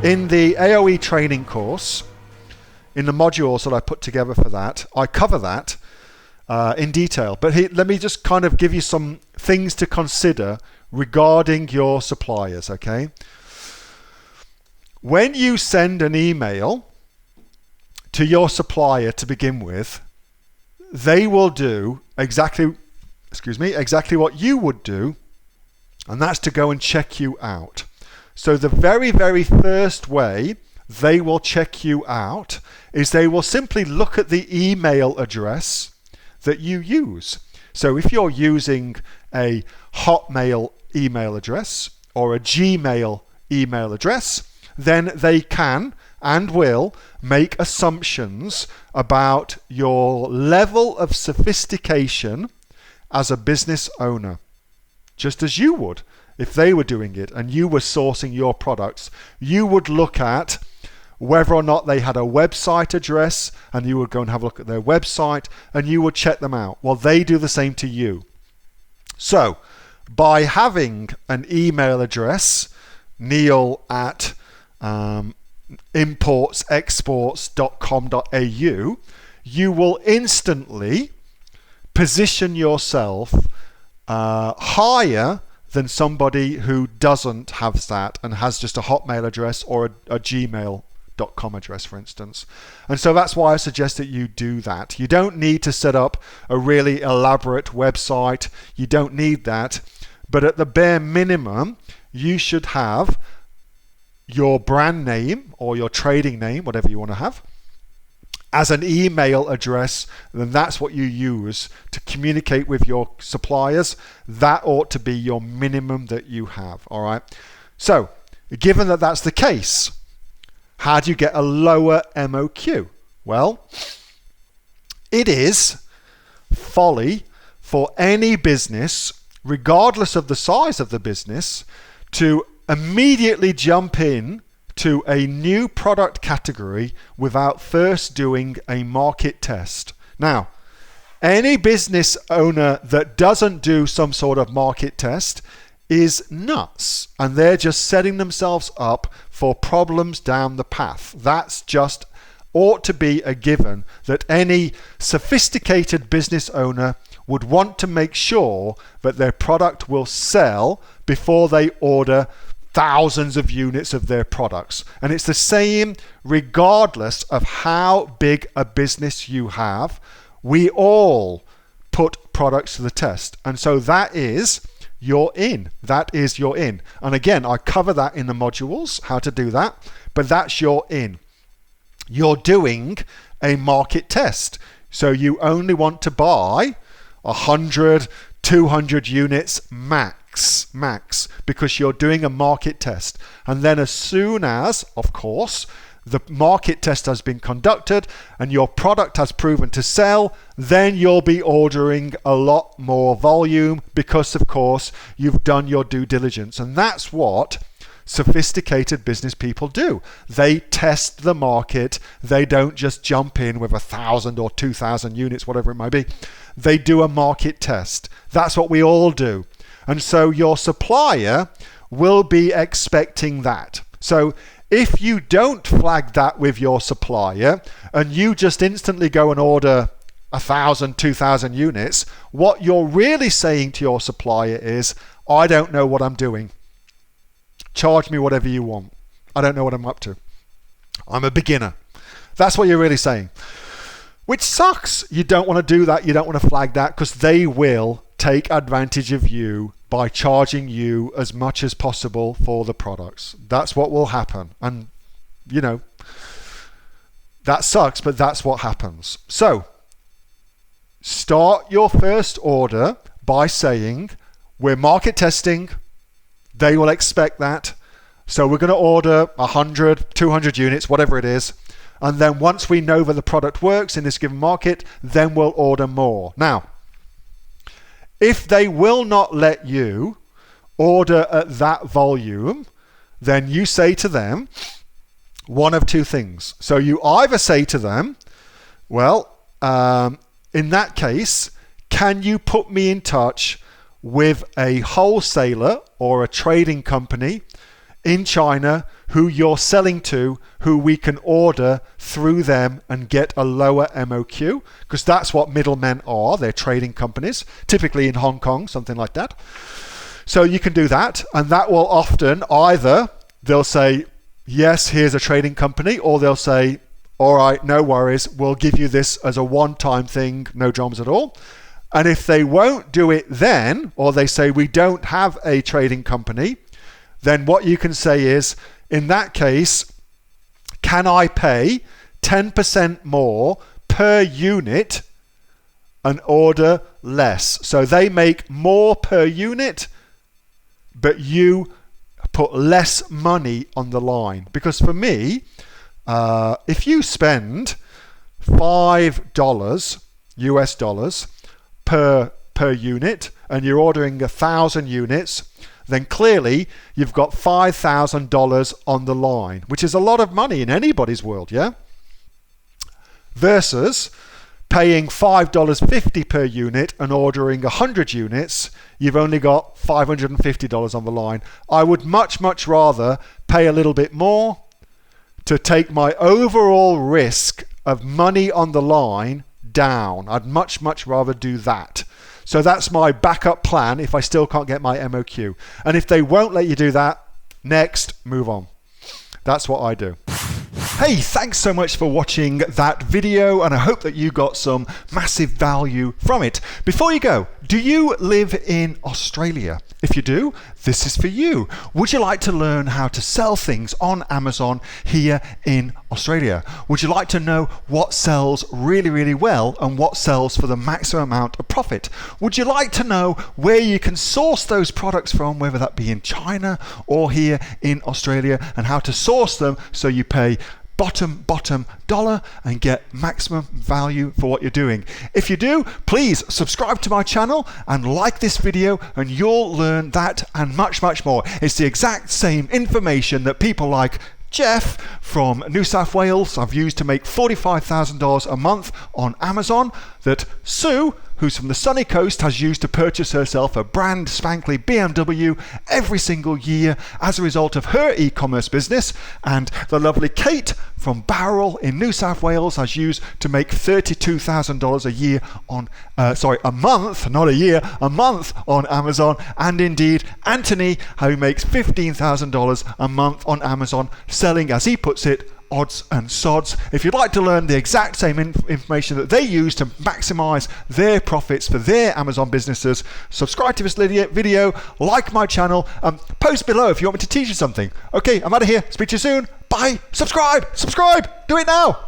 In the AOE training course, in the modules that I put together for that, I cover that in detail. But let me just kind of give you some things to consider regarding your suppliers, okay? When you send an email to your supplier to begin with, they will do exactly what you would do, and that's to go and check you out. So the very, very first way they will check you out is they will simply look at the email address that you use. So if you're using a Hotmail email address or a Gmail email address, then they can and will make assumptions about your level of sophistication as a business owner, just as you would if they were doing it and you were sourcing your products. You would look at whether or not they had a website address, and you would go and have a look at their website and you would check them out. Well, they do the same to you. So by having an email address, Neil at importsexports.com.au, you will instantly position yourself higher than somebody who doesn't have that and has just a Hotmail address or a gmail.com address, for instance. And so that's why I suggest that you do that. You don't need to set up a really elaborate website. You don't need that. But at the bare minimum, you should have your brand name or your trading name, whatever you want to have, as an email address. Then that's what you use to communicate with your suppliers. That ought to be your minimum that you have. All right. So given that that's the case, how do you get a lower MOQ? Well, it is folly for any business, regardless of the size of the business, to immediately jump in to a new product category without first doing a market test. Now, any business owner that doesn't do some sort of market test is nuts, and they're just setting themselves up for problems down the path. That's just ought to be a given, that any sophisticated business owner would want to make sure that their product will sell before they order thousands of units of their products. And it's the same regardless of how big a business you have. We all put products to the test. And so that is you're in. That is you're in. And again, I cover that in the modules, how to do that, but that's you're in. You're doing a market test. So you only want to buy 100, 200 units max, because you're doing a market test. And then as soon as, of course, the market test has been conducted and your product has proven to sell, then you'll be ordering a lot more volume because, of course, you've done your due diligence. And that's what sophisticated business people do. They test the market. They don't just jump in with 1,000 or 2,000 units, whatever it might be. They do a market test. That's what we all do. And so your supplier will be expecting that. So if you don't flag that with your supplier and you just instantly go and order 1,000, 2,000 units, what you're really saying to your supplier is, I don't know what I'm doing. Charge me whatever you want. I don't know what I'm up to. I'm a beginner. That's what you're really saying. Which sucks. You don't want to do that. You don't want to flag that, because they will take advantage of you by charging you as much as possible for the products. That's what will happen. And, you know, that sucks, but that's what happens. So start your first order by saying, we're market testing. They will expect that. So we're going to order 100, 200 units, whatever it is. And then once we know that the product works in this given market, then we'll order more. Now, if they will not let you order at that volume, then you say to them one of two things. So you either say to them, well, in that case, can you put me in touch with a wholesaler or a trading company in China who you're selling to, who we can order through them and get a lower MOQ, because that's what middlemen are. They're trading companies, typically in Hong Kong, something like that. So you can do that, and that will often either they'll say, yes, here's a trading company, or they'll say, all right, no worries, we'll give you this as a one-time thing, no dramas at all. And if they won't do it then, or they say we don't have a trading company, then what you can say is, in that case, can I pay 10% more per unit and order less? So they make more per unit, but you put less money on the line. Because for me, if you spend $5 US dollars per unit and you're ordering 1,000 units, then clearly you've got $5,000 on the line, which is a lot of money in anybody's world, yeah? Versus paying $5.50 per unit and ordering 100 units, you've only got $550 on the line. I would much, much rather pay a little bit more to take my overall risk of money on the line down. I'd much, much rather do that. So that's my backup plan if I still can't get my MOQ. And if they won't let you do that, next, move on. That's what I do. Hey, thanks so much for watching that video, and I hope that you got some massive value from it. Before you go, do you live in Australia? If you do, this is for you. Would you like to learn how to sell things on Amazon here in Australia? Would you like to know what sells really, really well and what sells for the maximum amount of profit? Would you like to know where you can source those products from, whether that be in China or here in Australia, and how to source them so you pay bottom dollar and get maximum value for what you're doing? If you do, please subscribe to my channel and like this video, and you'll learn that and much, much more. It's the exact same information that people like Jeff from New South Wales have used to make $45,000 a month on Amazon, that Sue, who's from the sunny coast, has used to purchase herself a brand spankly BMW every single year as a result of her e-commerce business, and the lovely Kate from Bowral in New South Wales has used to make $32,000 a year on, a month, not a year, a month on Amazon, and indeed Anthony, who makes $15,000 a month on Amazon, selling, as he puts it, odds and sods. If you'd like to learn the exact same information that they use to maximize their profits for their Amazon businesses, subscribe to this video, like my channel, post below if you want me to teach you something. Okay, I'm out of here. Speak to you soon. Bye. Subscribe. Do it now.